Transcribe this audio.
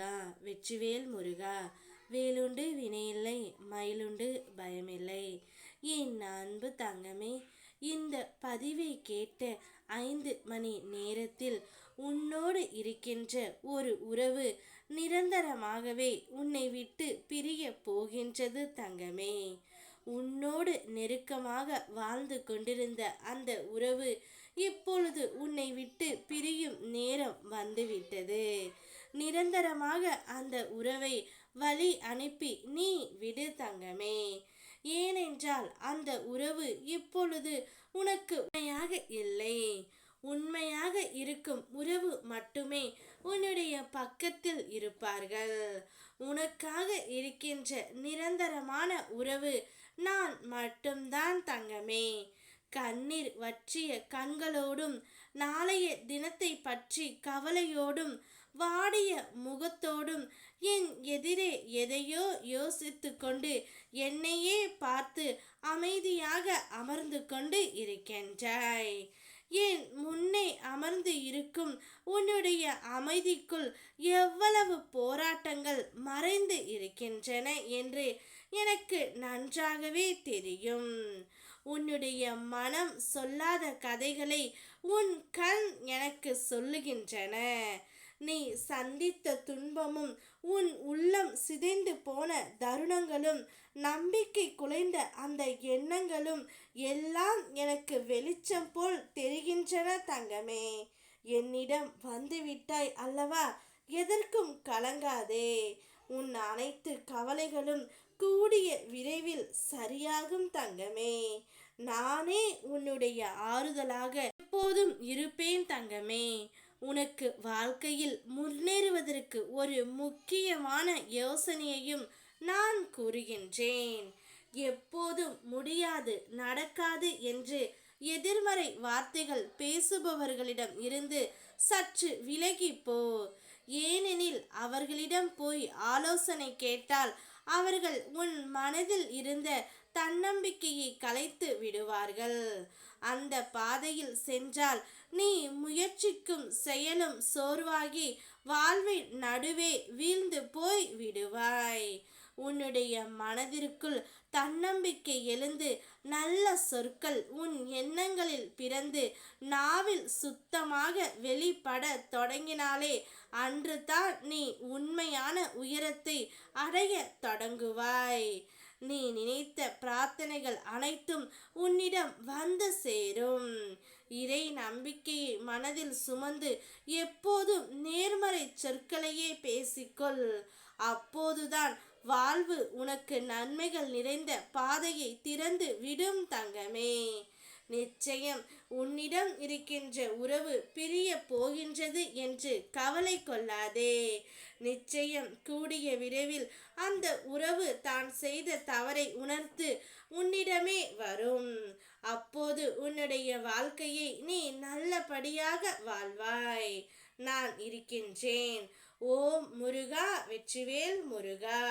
முருகா வெற்றிவேல் முருகா, வேலுண்டு வினையில்லை மயிலுண்டு பயமில்லை. என் அன்பு தங்கமே, இந்த பதிவை கேட்ட 5 மணி நேரத்தில் உன்னோடு இருக்கின்ற ஒரு உறவு நிரந்தரமாகவே உன்னை விட்டு பிரிய போகின்றது தங்கமே. உன்னோடு நெருக்கமாக வாழ்ந்து கொண்டிருந்த அந்த உறவு இப்பொழுது உன்னை விட்டு பிரியும் நேரம் வந்துவிட்டது. நிரந்தரமாக அந்த உறவை வழி அனுப்பி நீ விடு தங்கமே. ஏனென்றால் அந்த உறவு இப்பொழுது உனக்கு உண்மையாக இல்லை. உண்மையாக இருக்கும் உறவு மட்டுமே உன்னுடைய பக்கத்தில் இருப்பார்கள். உனக்காக இருக்கின்ற நிரந்தரமான உறவு நான் மட்டும்தான் தங்கமே. கண்ணீர் வற்றிய கண்களோடும் நாளைய தினத்தை பற்றி கவலையோடும் வாடிய முகத்தோடும் என் எதிரே எதையோ யோசித்து கொண்டு என்னையே பார்த்து அமைதியாக அமர்ந்து கொண்டு இருக்கின்றாய். என் முன்னே அமர்ந்து இருக்கும் உன்னுடைய அமைதிக்குள் எவ்வளவு போராட்டங்கள் மறைந்து இருக்கின்றன என்று எனக்கு நன்றாகவே தெரியும். உன்னுடைய மனம் சொல்லாத கதைகளை உன் கண் எனக்கு சொல்லுகின்றன. நீ சந்தித்த துன்பமும் உன் உள்ளம் சிதைந்து போன தருணங்களும் நம்பிக்கை குலைந்த அந்த எண்ணங்களும் எல்லாம் எனக்கு வெளிச்சம் போல் தெரிகின்றன தங்கமே. என்னிடம் வந்துவிட்டாய் அல்லவா, எதற்கும் கலங்காதே. உன் அனைத்து கவலைகளும் கூடிய விரைவில் சரியாகும் தங்கமே. நானே உன்னுடைய ஆறுதலாக எப்போதும் இருப்பேன் தங்கமே. உனக்கு வாழ்க்கையில் முன்னேறுவதற்கு ஒரு முக்கியமான யோசனையையும் நான் கூறுகின்றேன். எப்போதும் முடியாது, நடக்காது என்று எதிர்மறை வார்த்தைகள் பேசுபவர்களிடம் இருந்து சற்று விலகி போ. ஏனெனில் அவர்களிடம் போய் ஆலோசனை கேட்டால் அவர்கள் உன் மனதில் இருந்த தன்னம்பிக்கையை கலைத்து விடுவார்கள். அந்த பாதையில் சென்றால் நீ முயற்சிக்கும் செயலும் சோர்வாகி வாழ்வின் நடுவே வீழ்ந்து போய் விடுவாய். உன்னுடைய மனதிற்குள் தன்னம்பிக்கை எழுந்து நல்ல சொற்கள் உன் எண்ணங்களில் பிறந்து நாவில் சுத்தமாக வெளிப்பட தொடங்கினாலே அன்று தான் நீ உண்மையான உயரத்தை அடைய தொடங்குவாய். நீ நினைத்த பிரார்த்தனைகள் அனைத்தும் உன்னிடம் வந்து சேரும். இறை நம்பிக்கையை மனதில் சுமந்து எப்போதும் நேர்மறை சொற்களையே பேசிக்கொள். அப்போதுதான் வாழ்வு உனக்கு நன்மைகள் நிறைந்த பாதையை திறந்து விடும் தங்கமே. நிச்சயம் உன்னிடம் இருக்கின்ற உறவு பிரிய போகின்றது என்று கவலை கொள்ளாதே. நிச்சயம் கூடிய விரைவில் அந்த உறவு தான் செய்த தவறை உணர்த்து உன்னிடமே வரும். அப்போது உன்னுடைய வாழ்க்கையை நீ நல்லபடியாக வாழ்வாய். நான் இருக்கின்றேன். ஓம் முருகா வெற்றிவேல் முருகா.